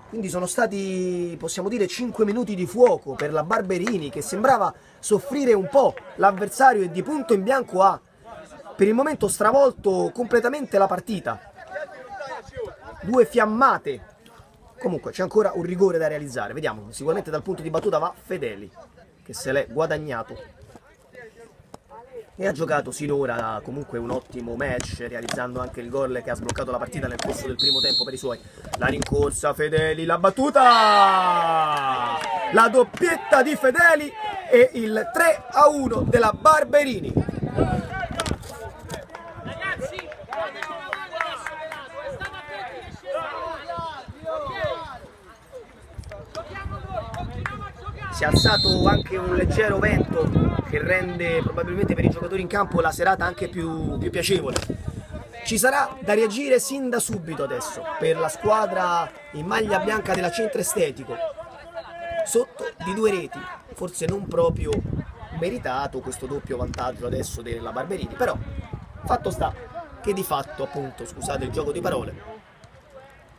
Quindi sono stati, possiamo dire, 5 minuti di fuoco per la Barberini, che sembrava soffrire un po' l'avversario e di punto in bianco ha per il momento stravolto completamente la partita. Due fiammate. Comunque c'è ancora un rigore da realizzare, vediamo, sicuramente dal punto di battuta va Fedeli, che se l'è guadagnato e ha giocato sinora comunque un ottimo match, realizzando anche il gol che ha sbloccato la partita nel corso del primo tempo per i suoi. La rincorsa Fedeli, la battuta, la doppietta di Fedeli e il 3-1 della Barberini. si è alzato anche un leggero vento che rende probabilmente per i giocatori in campo la serata anche più piacevole. Ci sarà da reagire sin da subito adesso per la squadra in maglia bianca della Centro Estetico, sotto di 2 reti, forse non proprio meritato questo doppio vantaggio adesso della Barberini, però fatto sta che di fatto, appunto, scusate il gioco di parole,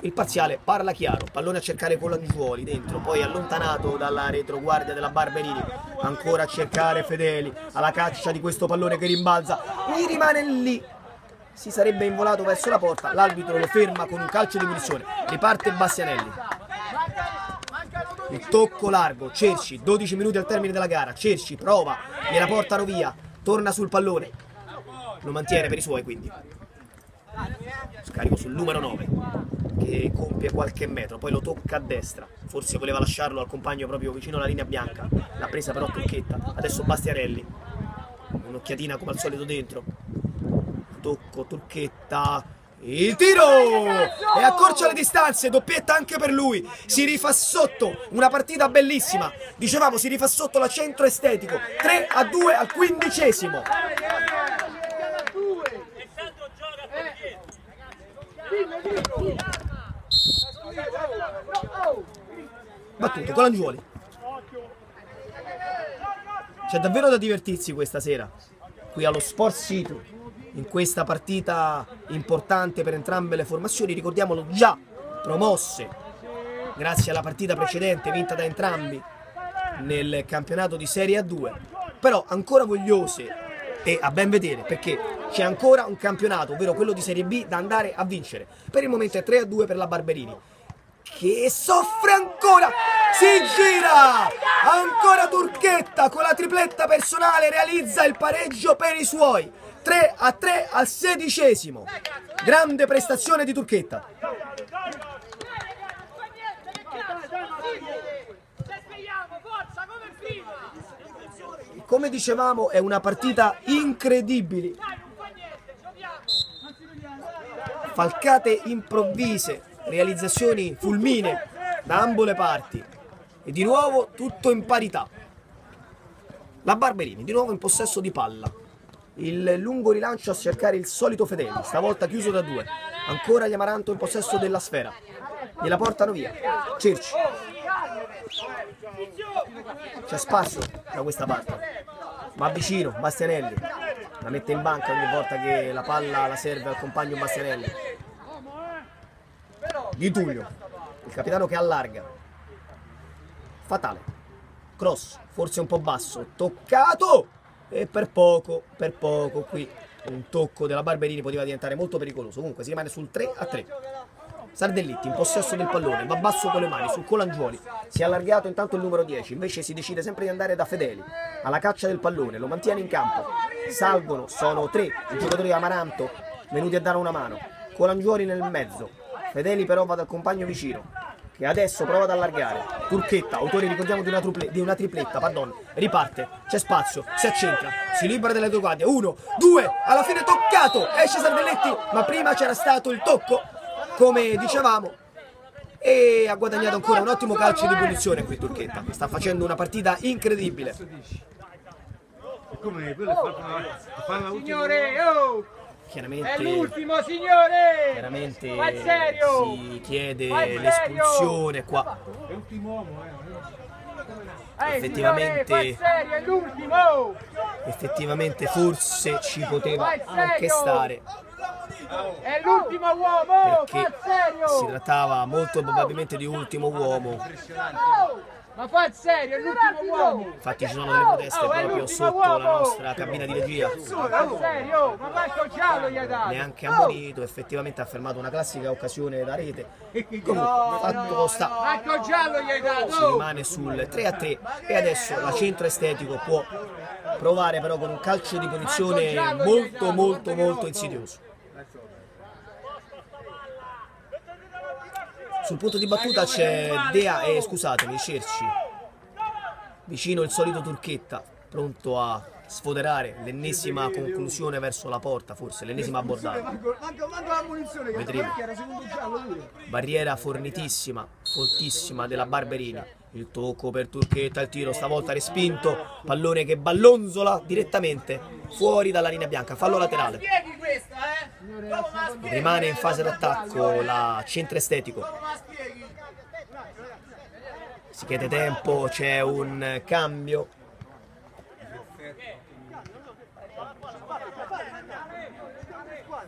il parziale parla chiaro. Pallone a cercare Colangiuoli dentro, poi allontanato dalla retroguardia della Barberini, ancora a cercare Fedeli, alla caccia di questo pallone che rimbalza, gli rimane lì, si sarebbe involato verso la porta, l'arbitro lo ferma con un calcio di punizione, riparte Bastianelli. Il tocco largo, Cerci, 12 minuti al termine della gara, Cerci prova, gliela portano via, torna sul pallone, lo mantiene per i suoi quindi. Scarico sul numero 9 che compie qualche metro, poi lo tocca a destra, forse voleva lasciarlo al compagno proprio vicino alla linea bianca, l'ha presa però Turchetta, adesso Bastianelli, un'occhiatina come al solito dentro, tocco Turchetta, il tiro e accorcia le distanze, doppietta anche per lui, si rifà sotto, una partita bellissima, dicevamo si rifà sotto la Centro Estetico, 3-2 al 15esimo. Battuto Colangiuoli. C'è davvero da divertirsi questa sera qui allo Sport City, in questa partita importante per entrambe le formazioni, ricordiamolo, già promosse grazie alla partita precedente vinta da entrambi nel campionato di Serie A2, però ancora vogliose e a ben vedere, perché c'è ancora un campionato, ovvero quello di Serie B, da andare a vincere. Per il momento è 3-2 per la Barberini, che soffre ancora, si gira, ancora Turchetta con la tripletta personale realizza il pareggio per i suoi, 3-3 al 16esimo, grande prestazione di Turchetta. Come dicevamo è una partita incredibile, falcate improvvise, realizzazioni fulminee da ambo le parti e di nuovo tutto in parità. La Barberini di nuovo in possesso di palla, il lungo rilancio a cercare il solito Fedeli, stavolta chiuso da 2, ancora gli Amaranto in possesso della sfera, gliela portano via, Cerci, c'è spazio da questa parte, ma vicino Bastianelli, la mette in banca ogni volta che la palla la serve al compagno Bastianelli. Di Tullio, il capitano che allarga, fatale, cross, forse un po' basso, toccato e per poco qui un tocco della Barberini poteva diventare molto pericoloso. Comunque si rimane sul 3-3. Sardellitti in possesso del pallone, va basso con le mani su Colangiuoli, si è allargato intanto il numero 10, invece si decide sempre di andare da Fedeli, alla caccia del pallone, lo mantiene in campo, salgono, sono 3 i giocatori di Amaranto venuti a dare una mano, Colangiuoli nel mezzo, Fedeli però va dal compagno vicino, che adesso prova ad allargare, Turchetta, autore ricordiamo di una tripletta, pardon, riparte, c'è spazio, si accentra, si libera delle due guardie, 1, 2, alla fine toccato, esce Sardelletti, ma prima c'era stato il tocco, come dicevamo, e ha guadagnato ancora un ottimo calcio di punizione qui Turchetta, sta facendo una partita incredibile. Signore, oh! Chiaramente, è l'ultimo, signore! Chiaramente si chiede l'espulsione qua. È l'ultimo uomo, effettivamente, serio, è l'ultimo! effettivamente forse ci poteva anche stare. È l'ultimo uomo! Perché si trattava molto probabilmente di ultimo uomo. Ma fa il serio, è l'ultimo uomo! Infatti ci sono delle proteste proprio sotto la nostra cabina di regia. Fa il serio, ma manco giallo gli ha dato! Neanche ammonito, effettivamente ha fermato una classica occasione da rete. Comunque, fatto sta, Manco giallo gli hai dato! si rimane sul 3-3 e adesso la Centro Estetico può provare però con un calcio di punizione molto insidioso. Sul punto di battuta c'è scusatemi, Cerci, vicino il solito Turchetta, pronto a sfoderare l'ennesima conclusione verso la porta, forse l'ennesima abbordata. Vedremo. Barriera fortissima della Barberini, Il tocco per Turchetta, il tiro stavolta respinto, pallone che ballonzola direttamente fuori dalla linea bianca, fallo laterale. Rimane in fase d'attacco la centro estetico. Si chiede tempo, c'è un cambio.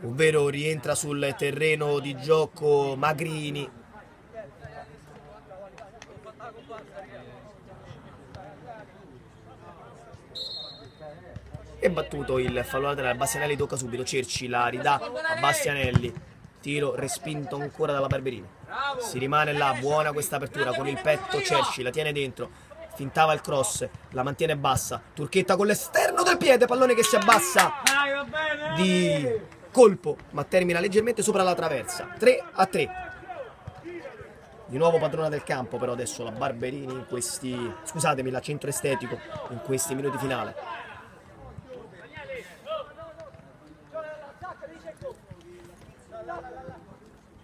Ovvero rientra sul terreno di gioco Magrini. E battuto il fallo laterale, Bastianelli tocca subito, Cerci la ridà a Bastianelli, tiro respinto ancora dalla Barberini. Si rimane là, buona questa apertura con il petto, Cerci la tiene dentro, fintava il cross, la mantiene bassa, Turchetta con l'esterno del piede, pallone che si abbassa di colpo ma termina leggermente sopra la traversa. 3-3. Di nuovo padrona del campo però adesso la Barberini in questi, scusatemi, la centro estetico in questi minuti finali.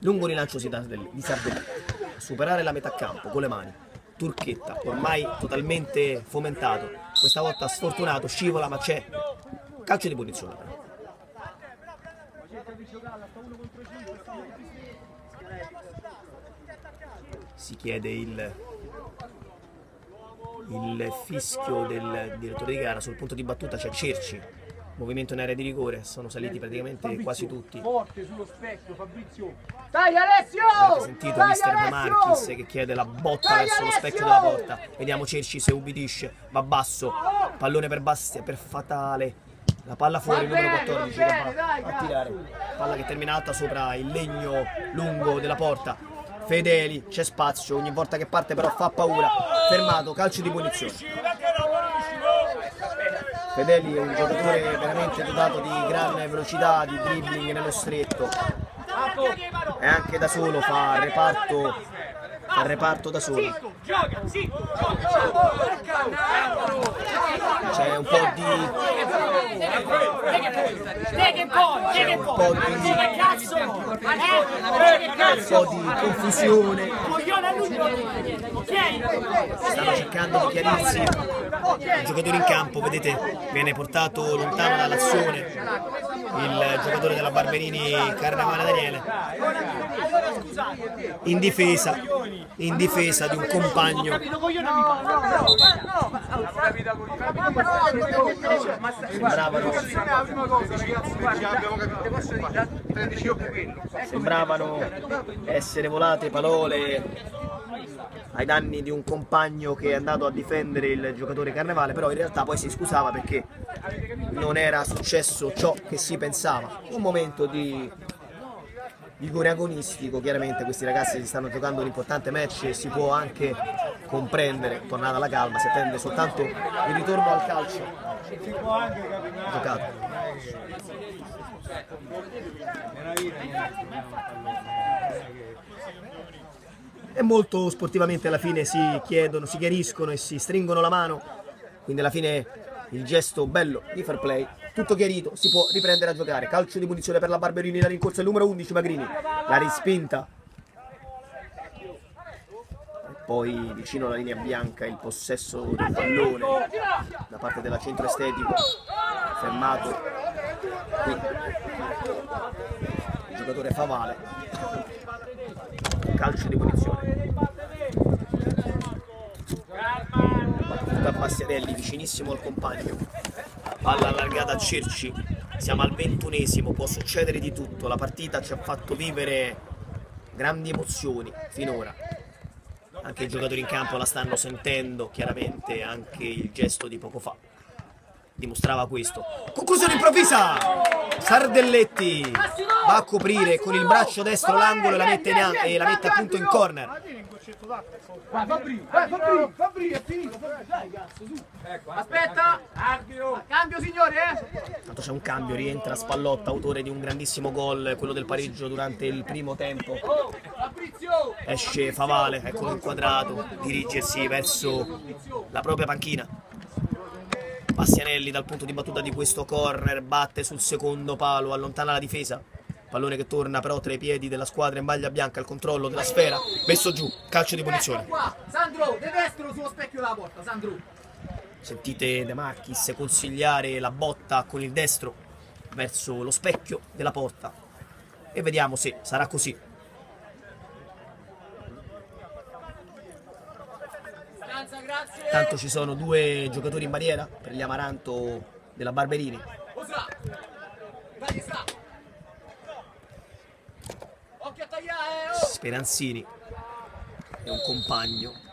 Lungo rilancio di Sardelli, superare la metà campo con le mani. Turchetta ormai totalmente fomentato, questa volta sfortunato, scivola ma c'è calcio di punizione. Si chiede il fischio del direttore di gara. Sul punto di battuta c'è Cerci, movimento in area di rigore, sono saliti praticamente Fabrizio, quasi tutti. Forte sullo specchio, Fabrizio. Dai Alessio! Avete sentito mister De Marchis che chiede la botta verso lo specchio della porta. Vediamo Cerci se ubbidisce, va basso, pallone per Fatale, la palla fuori, il numero 14 che va a tirare, palla che termina alta sopra il legno lungo della porta. Fedeli, c'è spazio, ogni volta che parte però fa paura, fermato, calcio di punizione. Fedeli è un giocatore veramente dotato di grande velocità, di dribbling nello stretto e anche da solo fa il reparto da solo. C'è un po' di confusione, stanno cercando di chiarirsi. Il giocatore in campo, vedete, viene portato lontano dall'azione il giocatore della Barberini, Carnevale Daniele, in difesa di un compagno. Sembravano essere volate parole ai danni di un compagno che è andato a difendere il giocatore Carnevale, però in realtà poi si scusava perché non era successo ciò che si pensava. Un momento di vigore agonistico, chiaramente questi ragazzi si stanno giocando un importante match e si può anche comprendere, tornata la calma, si attende soltanto il ritorno al calcio giocato. E molto sportivamente alla fine si chiariscono e si stringono la mano, quindi alla fine il gesto bello di fair play, tutto chiarito, si può riprendere a giocare. Calcio di punizione per la Barberini, la rincorsa il numero 11 Magrini, la rispinta e poi vicino alla linea bianca il possesso del pallone da parte della centro estetico, fermato qui il giocatore Favale. Calcio di punizione, battuta Bastianelli vicinissimo al compagno, palla allargata a Cerci, siamo al 21esimo, può succedere di tutto, la partita ci ha fatto vivere grandi emozioni finora, anche i giocatori in campo la stanno sentendo, chiaramente anche il gesto di poco fa dimostrava questo. Conclusione improvvisa, Sardelletti va a coprire con il braccio destro l'angolo e la mette appunto in corner. Fabri, è finito. Aspetta, cambio signore. Tanto c'è un cambio, rientra Spallotta, autore di un grandissimo gol, quello del pareggio durante il primo tempo. Esce Favale, eccolo inquadrato, dirigersi verso la propria panchina. Bastianelli dal punto di battuta di questo corner batte sul secondo palo, allontana la difesa. pallone che torna però tra i piedi della squadra in maglia bianca, il controllo della sfera, messo giù, calcio di punizione. Sandro, De destro sullo specchio della porta, Sandro. Sentite De Marchis consigliare la botta con il destro verso lo specchio della porta e vediamo se sarà così. Tanto ci sono due giocatori in barriera per gli Amaranto della Barberini. Speranzini e un compagno.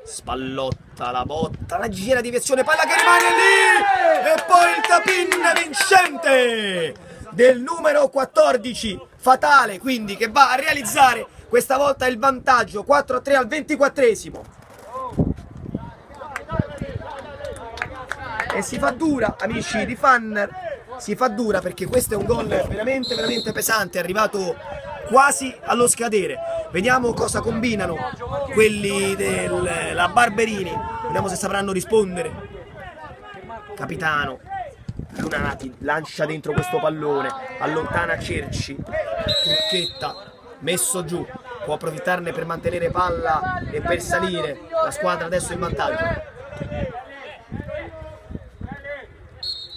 Spallotta, la botta, la gira di direzione, palla che rimane lì! E poi il tap-in vincente del numero 14, Fatale, quindi, che va a realizzare questa volta il vantaggio 4-3 al 24esimo. E si fa dura, amici di Fanner, si fa dura perché questo è un gol veramente, veramente pesante, è arrivato quasi allo scadere. Vediamo cosa combinano quelli della Barberini, vediamo se sapranno rispondere. Capitano Lunati lancia dentro questo pallone, allontana Cerci, Turchetta, messo giù, può approfittarne per mantenere palla e per salire, la squadra adesso in vantaggio.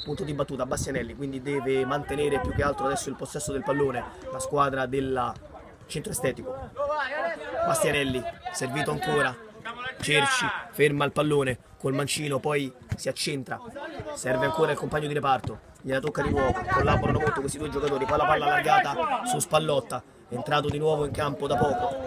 Punto di battuta Bastianelli, quindi deve mantenere più che altro adesso il possesso del pallone la squadra del centro estetico. Bastianelli, servito ancora, Cerci ferma il pallone col mancino, poi si accentra, serve ancora il compagno di reparto, gliela tocca di nuovo, collaborano molto questi due giocatori, poi la palla allargata su Spallotta, entrato di nuovo in campo da poco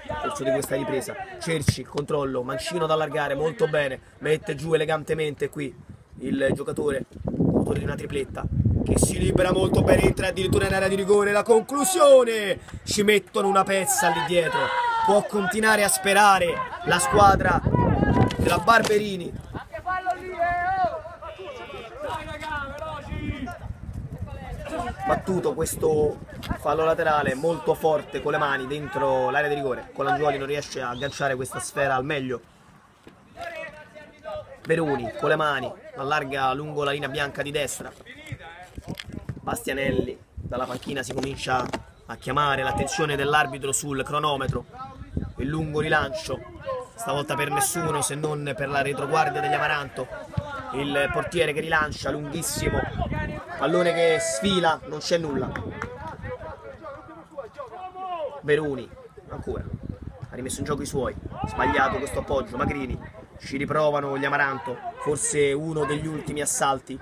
nel corso di questa ripresa. Cerci, controllo, mancino da allargare, molto bene, mette giù elegantemente qui il giocatore, autore di una tripletta, che si libera molto bene, entra addirittura in area di rigore, la conclusione, ci mettono una pezza lì dietro, può continuare a sperare la squadra della Barberini. Battuto questo fallo laterale molto forte con le mani dentro l'area di rigore, Colangioli non riesce a agganciare questa sfera al meglio. Veruni con le mani allarga lungo la linea bianca di destra. Bastianelli dalla panchina si comincia a chiamare l'attenzione dell'arbitro sul cronometro. Il lungo rilancio, stavolta per nessuno se non per la retroguardia degli Amaranto. Il portiere che rilancia, lunghissimo, pallone che sfila, non c'è nulla. Veruni ancora ha rimesso in gioco i suoi, sbagliato questo appoggio. Magrini, ci riprovano gli Amaranto, forse uno degli ultimi assalti.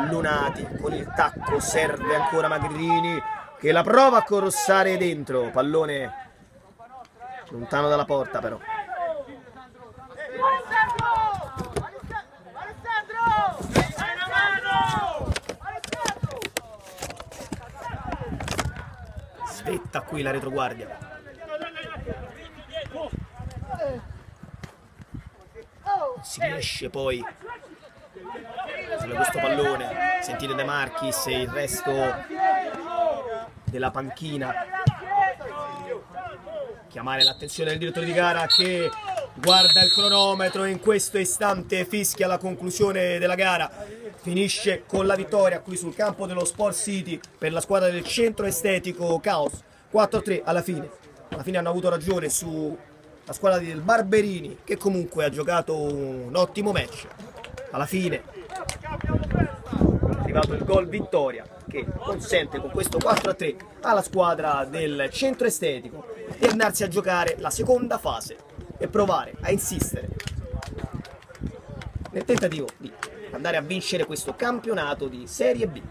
Lunati con il tacco, serve ancora Magrini che la prova a corrossare dentro, pallone lontano dalla porta però. Svetta qui la retroguardia. Si riesce poi su questo pallone, sentite De Marchis e il resto della panchina chiamare l'attenzione del direttore di gara che guarda il cronometro e in questo istante fischia la conclusione della gara. Finisce con la vittoria qui sul campo dello Sport City per la squadra del centro estetico Caos, 4-3 alla fine. Alla fine hanno avuto ragione su la squadra del Barberini, che comunque ha giocato un ottimo match. Alla fine è arrivato il gol vittoria che consente con questo 4-3 alla squadra del centro estetico di andarsi a giocare la seconda fase e provare a insistere nel tentativo di andare a vincere questo campionato di Serie B.